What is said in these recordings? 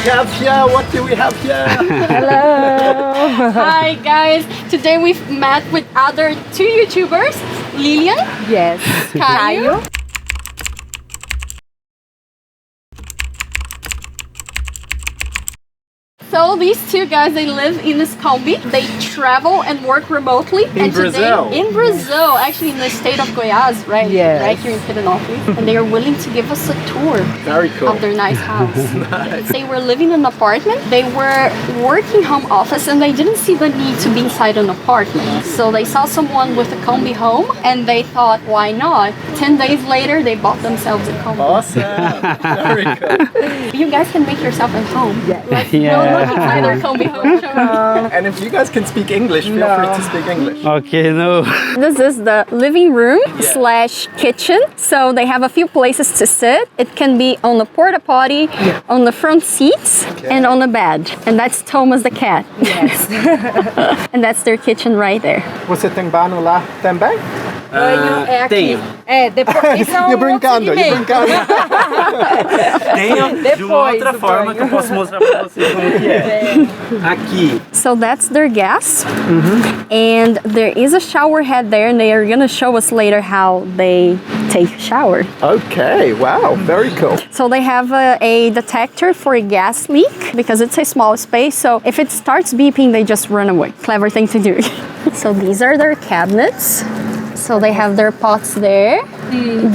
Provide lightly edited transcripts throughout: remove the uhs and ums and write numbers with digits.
have here? What do we have here? Hello. Hi guys. Today we've met with other two YouTubers, Lilian. Yes. Kaio. So these two guys, they live in this Kombi. They travel and work remotely. In Brazil? In Brazil, actually in the state of Goiás, right? Yes. Right here in kitten. And they are willing to give us a tour. Very cool. Of their nice house. Nice. They were living in an apartment. They were working home office and they didn't see the need to be inside an apartment. So they saw someone with a Kombi-Home and they thought, why not? 10 days later, they bought themselves a Kombi. Awesome. Very cool. You guys can make yourself at home. Yeah. Let's go look inside their Kombi-Home. Show me. And if you guys can speak English, feel free to speak English. Okay, no. This is the living room slash kitchen. So they have a few places to sit. It can be on the porta potty, on the front seats, and on the bed. And that's Tomas the cat. Yes. And that's their kitchen right there. Você tem banho lá também? Banho é aqui. Tenho. É, depois. Isso é You're brincando, you're brincando. Tenho de uma outra forma que eu posso mostrar pra vocês como que é. Aqui. So that's their gas. And there is a shower head there, and they are gonna show us later how they take a shower. Okay, wow, very cool. So they have a detector for a gas leak because it's a small space. So if it starts beeping, they just run away. Clever thing to do. So these are their cabinets. So they have their pots there,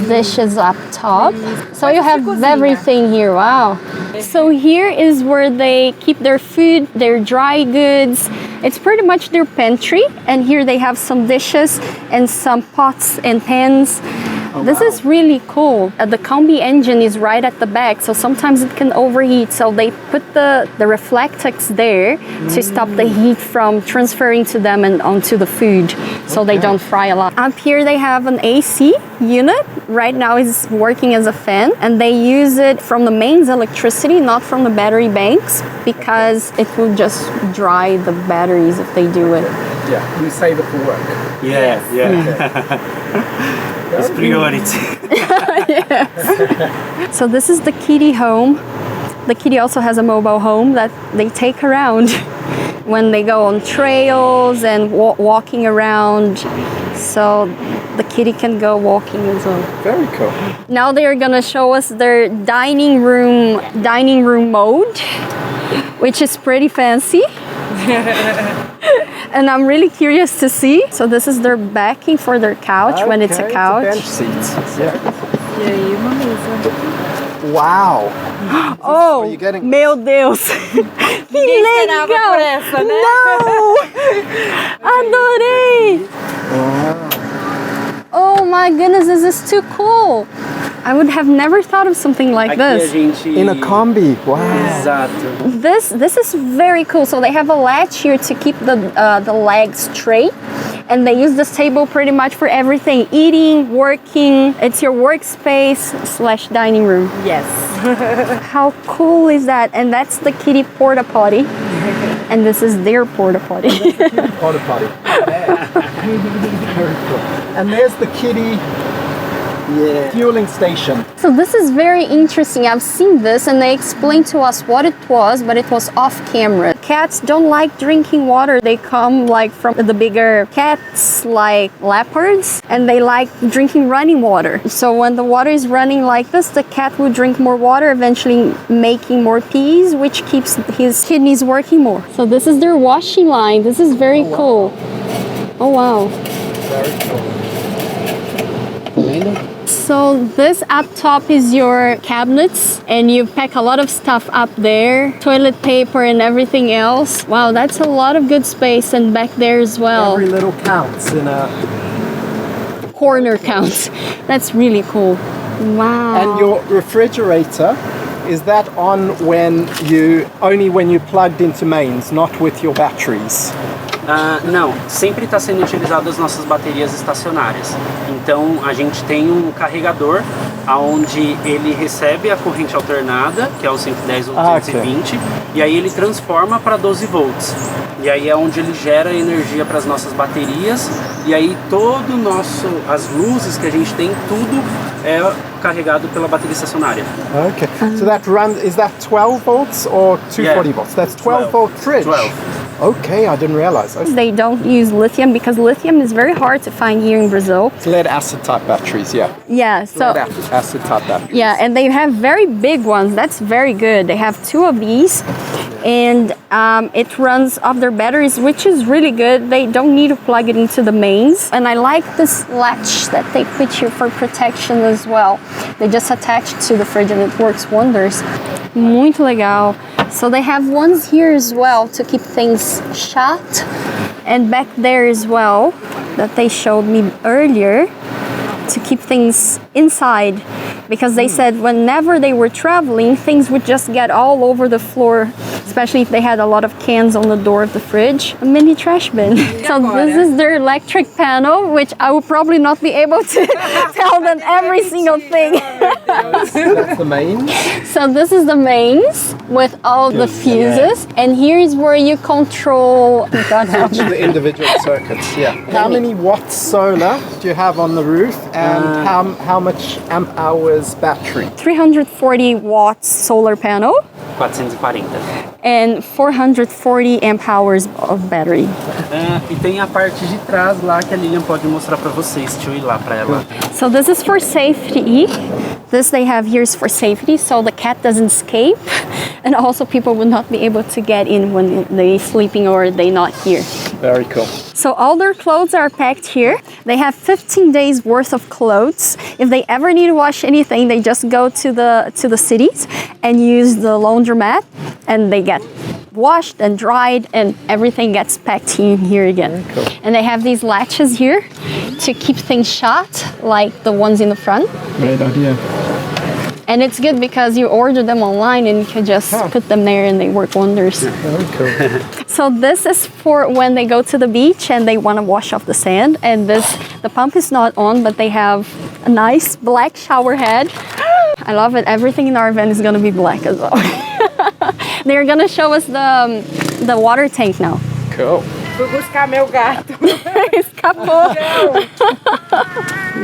dishes up top. So you have everything here, wow. So here is where they keep their food, their dry goods. It's pretty much their pantry. And here they have some dishes and some pots and pans. This is really cool. The Kombi engine is right at the back, so sometimes it can overheat. So they put the reflectix there to stop the heat from transferring to them and onto the food, so they don't fry a lot. Up here they have an AC unit. Right now it's working as a fan, and they use it from the mains electricity, not from the battery banks, because it will just dry the batteries if they do it. Yeah, you save it for work. Yeah, yeah. It's priority. Yes. So this is the kitty home. The kitty also has a mobile home that they take around when they go on trails and walking around. So the kitty can go walking as well. Very cool. Now they are gonna show us their dining room mode, which is pretty fancy. And I'm really curious to see. So this is their backing for their couch when it's a couch. Bench seats. Yeah. E aí, uma mesa. Wow. Oh, Are you getting... meu Deus! Que legal! Por essa, né? Não! Adorei! Oh my goodness, this is too cool! I would have never thought of something like Aqui a this. gente... In a Kombi. Wow. Exato. This is very cool. So they have a latch here to keep the legs straight. And they use this table pretty much for everything. Eating, working. It's your workspace / dining room. Yes. How cool is that? And that's the kitty porta potty. And this is their porta potty. Porta potty. Very cool. And there's the kitty fueling station. So this is very interesting. I've seen this and they explained to us what it was, but it was off camera. Cats don't like drinking water. They come like from the bigger cats like leopards, and they like drinking running water. So when the water is running like this, the cat will drink more water, eventually making more pees, which keeps his kidneys working more. So this is their washing line. This is very cool. Oh wow. Very cool. So this up top is your cabinets, and you pack a lot of stuff up there, toilet paper and everything else. Wow, that's a lot of good space, and back there as well. Every little counts in a... Corner counts. That's really cool. Wow. And your refrigerator, is that on only when you plugged into mains, not with your batteries? Não, sempre está sendo utilizado as nossas baterias estacionárias. Então a gente tem um carregador onde ele recebe a corrente alternada, que é o 110 ou 220, e aí ele transforma para 12 volts. E aí é onde ele gera energia para as nossas baterias E aí as luzes que a gente tem, tudo é carregado pela bateria estacionária. Okay. So that runs, is that 12 volts or 240 Yeah. volts? That's 12 volt fridge? 12. Okay, I didn't realize. Okay. They don't use lithium because lithium is very hard to find here in Brazil. It's lead acid type batteries, yeah. Yeah, so Lead acid type batteries. yeah, and they have very big ones. That's very good. They have 2 of these, and it runs off their batteries, which is really good. They don't need to plug it into the mains. And I like this latch that they put here for protection as well. They just attach it to the fridge and it works wonders. Muito legal. So they have ones here as well to keep things shut, and back there as well that they showed me earlier to keep things inside, because they said whenever they were traveling, things would just get all over the floor, especially if they had a lot of cans on the door of the fridge. A mini trash bin. So this is their electric panel, which I will probably not be able to tell them every single thing. That's the main. So this is the mains with all the fuses, and here is where you control The individual circuits, yeah. How many watts solar do you have on the roof, and how much amp hours battery? 340 watts solar panel 440. and 440 amp hours of battery. E tem a parte de trás lá que a Lilian pode mostrar pra vocês. Deixa eu ir lá pra ela. So this is for safety. This they have here is for safety, so the cat doesn't escape, and also people will not be able to get in when they're sleeping or they're not here. Very cool. So all their clothes are packed here. They have 15 days worth of clothes. If they ever need to wash anything, they just go to the cities and use the laundromat, and they get washed and dried, and everything gets packed in here again. Very cool. And they have these latches here to keep things shut, like the ones in the front. Great idea. And it's good because you order them online and you can just put them there and they work wonders. Very cool. So this is for when they go to the beach and they want to wash off the sand. And the pump is not on, but they have a nice black shower head. I love it. Everything in our van is going to be black as well. They're going to show us the water tank now. Cool. Fui buscar meu gato. Escapou.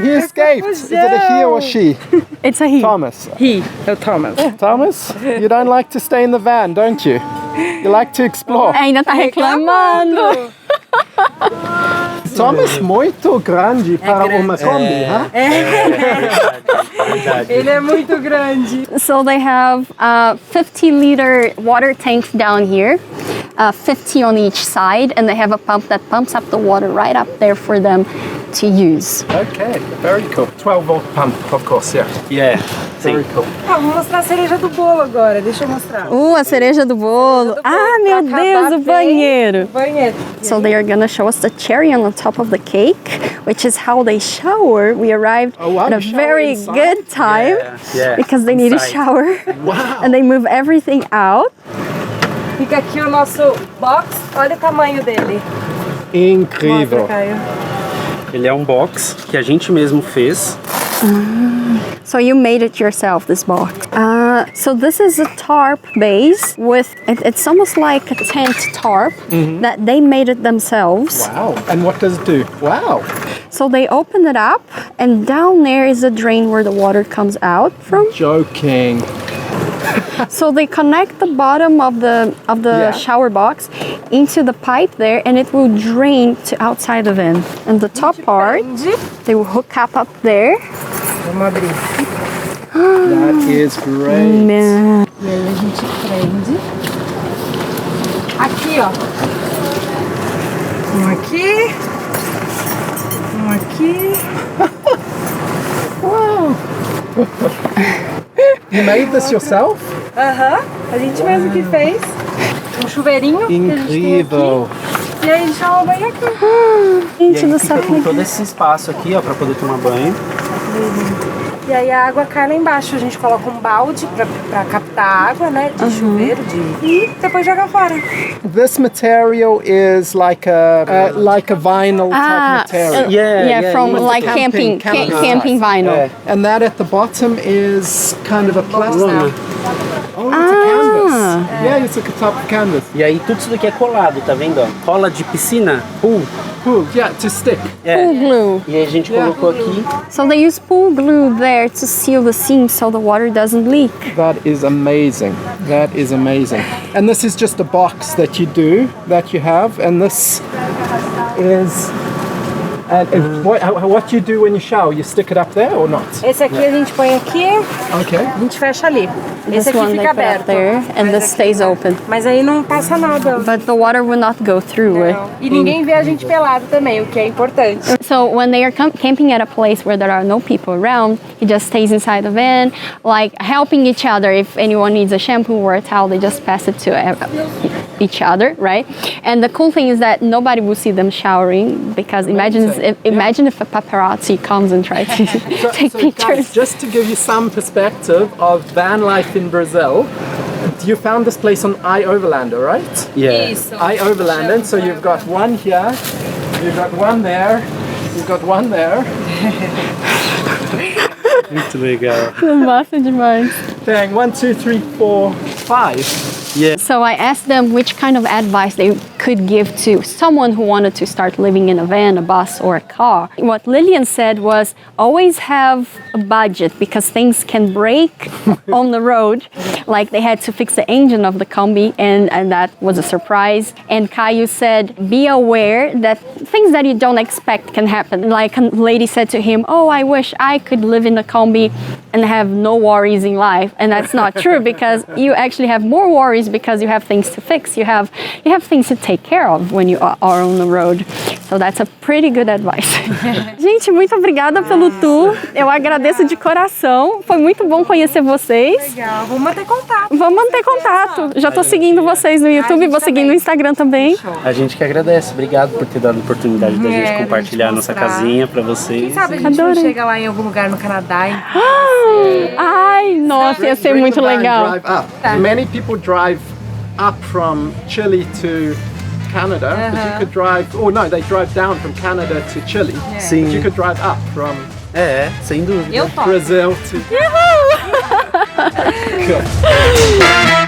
He escaped. Is it a he or she? It's a he. Thomas. He, é o Tomas. Thomas, you don't like to stay in the van, don't you? You like to explore. Ainda tá reclamando. Thomas, muito grande para uma Kombi, huh? Ele é muito grande. So they have 50-liter water tanks down here, 50 on each side, and they have a pump that pumps up the water right up there for them to use. Okay, very cool. 12 volt pump, of course, yeah. Yeah. Very cool. Ah, vou mostrar a cereja do bolo agora. Deixa eu mostrar. A cereja do bolo. Ah, meu Deus, o banheiro. Banheiro. So they are gonna show us the cherry on the top of the cake, which is how they shower. We arrived Oh, wow, at a you shower very inside? good time Yeah. because they need to Inside. shower. Wow. And they move everything out. Fica aqui o nosso box. Olha o tamanho dele. Incrível. Mostra, Kaio. Ele é um box que a gente mesmo fez. So you made it yourself, this box. So this is a tarp base with, it's almost like a tent tarp that they made it themselves. Wow. And what does it do? Wow. So they open it up, and down there is a drain where the water comes out from. Joking. So they connect the bottom of the Yeah. shower box into the pipe there, and it will drain to outside the van. And the top part, Prende. they will hook up there. Vamos abrir. That is great. Man. E aí a gente prende. Aqui, ó. Um aqui. Um aqui. Wow. You made this yourself? Aham. A gente mesmo que fez. Um chuveirinho. que a gente tem Incrível. aqui. E aí a gente toma banho aqui. E Into aí the fica com supply. todo esse espaço aqui, ó, pra poder tomar banho. E aí a água cai lá embaixo. A gente coloca um balde pra captar a água, né? De chuveiro, e depois joga fora. This material is like a vinyl type material. Yeah, from with the like camping camping vinyl. Yeah. And that at the bottom is kind of a plastic. Lona. Oh, it's a canvas. Yeah, you took a top canvas. E aí tudo isso daqui é colado, tá vendo? Ó? Cola de piscina, pool. Pool, yeah, to stick. Pool glue. E aí a gente colocou aqui. So they use pool glue there to seal the seams so the water doesn't leak. That is amazing. That is amazing. And this is just a box that you do, that you have, and this is... what you do when you shower, you stick it up there or not? Esse aqui a gente põe aqui, Okay. a gente fecha ali. This Esse aqui one they fica put up aberto. there and this stays open. Mas aí não passa nada. But the water will not go through it. Não. E ninguém vê a gente pelado também, o que é importante. So when they are camping at a place where there are no people around, he just stays inside the van, like helping each other. If anyone needs a shampoo or a towel, they just pass it to each other, right? And the cool thing is that nobody will see them showering because imagine if a paparazzi comes and tries to take pictures. Guys, just to give you some perspective of van life in Brazil, you found this place on iOverlander, right? Yeah. Isso. iOverlander, so you've got one here, you've got one there, you've got one there. Muito legal. Massa demais. Dang, 1, 2, 3, 4, 5. Yeah. So I asked them which kind of advice they could give to someone who wanted to start living in a van, a bus, or a car. What Lilian said was always have a budget because things can break on the road. Like they had to fix the engine of the Kombi and that was a surprise. And Kaio said, be aware that things that you don't expect can happen. Like a lady said to him, oh, I wish I could live in a Kombi and have no worries in life. And that's not true because you actually have more worries because you have things to fix. You have things to take care of when you are on the road. So that's a pretty good advice. Gente, muito obrigada pelo tour. Eu agradeço de coração. Foi muito bom conhecer vocês. Legal, vamos manter contato. Vamos manter contato. Já tô seguindo vocês no YouTube, vou seguir no Instagram também. A gente que agradece. Obrigado por ter dado a oportunidade da gente compartilhar a nossa casinha pra vocês. Quem sabe a gente não chega lá em algum lugar no Canadá. Ai, nossa, ia ser Bring muito the van, legal. Drive up. Many people drive up from Chile to Canada, but you could drive, no, they drive down from Canada to Chile. Sim. But you could drive up from Sem dúvida. Eu topo. Brazil to... Uhul! Cool.